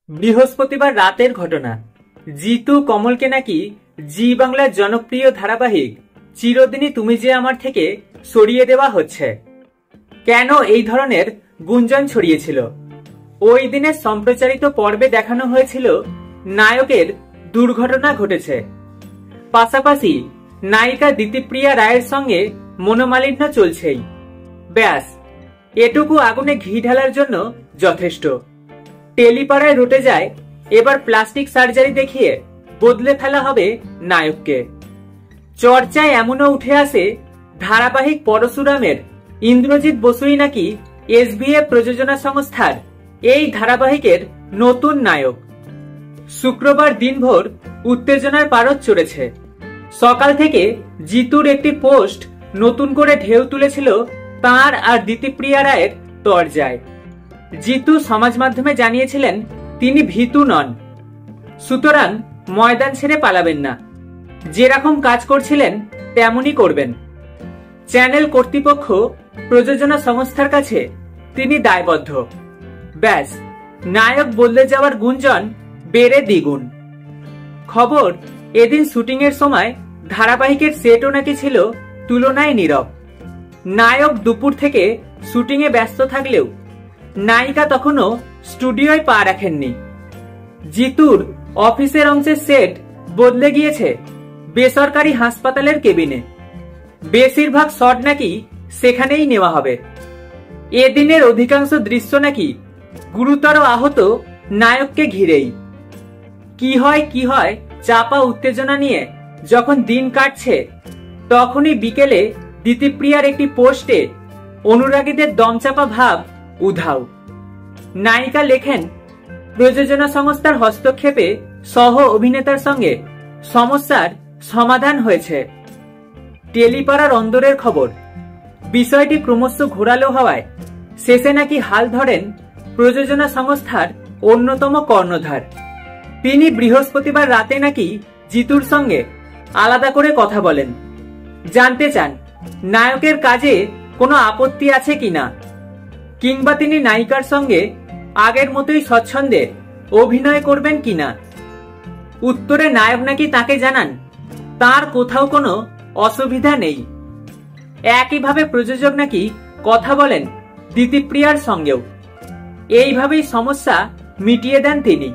বৃহস্পতিবার রাতের ঘটনা। জিতু কমলকে নাকি জি বাংলার জনপ্রিয় ধারাবাহিক চিরদিনই তুমি যে আমার থেকে সরিয়ে দেওয়া হচ্ছে। কেন এই ধরনের গুঞ্জন ছড়িয়েছিল? ওই দিনের সম্প্রচারিত পর্বে দেখানো হয়েছিল নায়কের দুর্ঘটনা ঘটেছে, পাশাপাশি নায়িকা দিতিপ্রিয়া রায়ের সঙ্গে মনোমালিন্য চলছেই। ব্যাস, এটুকু আগুনে ঘি ঢালার জন্য যথেষ্ট। টেলিপাড়ায় রটে যায় এবার প্লাস্টিক সার্জারি দেখিয়ে বদলে ফেলা হবে নায়ককে। চর্চায় এমনও উঠে আসে ধারাবাহিক পরশুরামের ইন্দ্রজিৎ বসুই নাকি এসবিএফ প্রযোজনা সংস্থার এই ধারাবাহিকের নতুন নায়ক। শুক্রবার দিনভর উত্তেজনার পারদ চড়েছে। সকাল থেকে জিতুর একটি পোস্ট নতুন করে ঢেউ তুলেছিল তাঁর আর দিতিপ্রিয়া রায়ের তরজায়। জিতু সমাজ মাধ্যমে জানিয়েছিলেন তিনি ভীতু নন, সুতরাং ময়দান ছেড়ে পালাবেন না। যেরকম কাজ করছিলেন তেমনই করবেন। চ্যানেল কর্তৃপক্ষ, প্রযোজনা সংস্থার কাছে তিনি দায়বদ্ধ। ব্যাস, নায়ক বদলে যাওয়ার গুঞ্জন বেড়ে দ্বিগুণ। খবর, এদিন শুটিং এর সময় ধারাবাহিকের সেটও নাকি ছিল তুলনায় নীরব। নায়ক দুপুর থেকে শুটিং এ ব্যস্ত থাকলেও নায়িকা তখনও স্টুডিওয় পা রাখেননি। জিতুর অফিসের অংশের সেট বদলে গিয়েছে বেসরকারি হাসপাতালের কেবিনে। বেশিরভাগ শট নাকি সেখানেই নেওয়া হবে। এদিনের অধিকাংশ দৃশ্য নাকি গুরুতর আহত নায়ককে ঘিরেই। কি হয় চাপা উত্তেজনা নিয়ে যখন দিন কাটছে, তখনই বিকেলে দিতিপ্রিয়ার একটি পোস্টে অনুরাগীদের দমচাপা ভাব উধাও। নায়িকা লেখেন, প্রযোজনা সংস্থার হস্তক্ষেপে সহ অভিনেতার সঙ্গে সমস্যার সমাধান হয়েছে। টেলিপাড়ার অন্দরের খবর, বিষয়টি ক্রমশ ঘোরালো হওয়ায় শেষে নাকি হাল ধরেন প্রযোজনা সংস্থার অন্যতম কর্ণধার। তিনি বৃহস্পতিবার রাতে নাকি জিতুর সঙ্গে আলাদা করে কথা বলেন, জানতে চান নায়কের কাজে কোনো আপত্তি আছে কিনা, কিংবা তিনি নায়িকার সঙ্গে আগের মতোই স্বচ্ছন্দে অভিনয় করবেন কিনা। উত্তরে নায়ক নাকি তাকে জানান তার কোথাও কোনো অসুবিধা নেই। একইভাবে প্রযোজক নাকি কথা বলেন দিতিপ্রিয়ার সঙ্গেও। এইভাবেই সমস্যা মিটিয়ে দেন তিনি।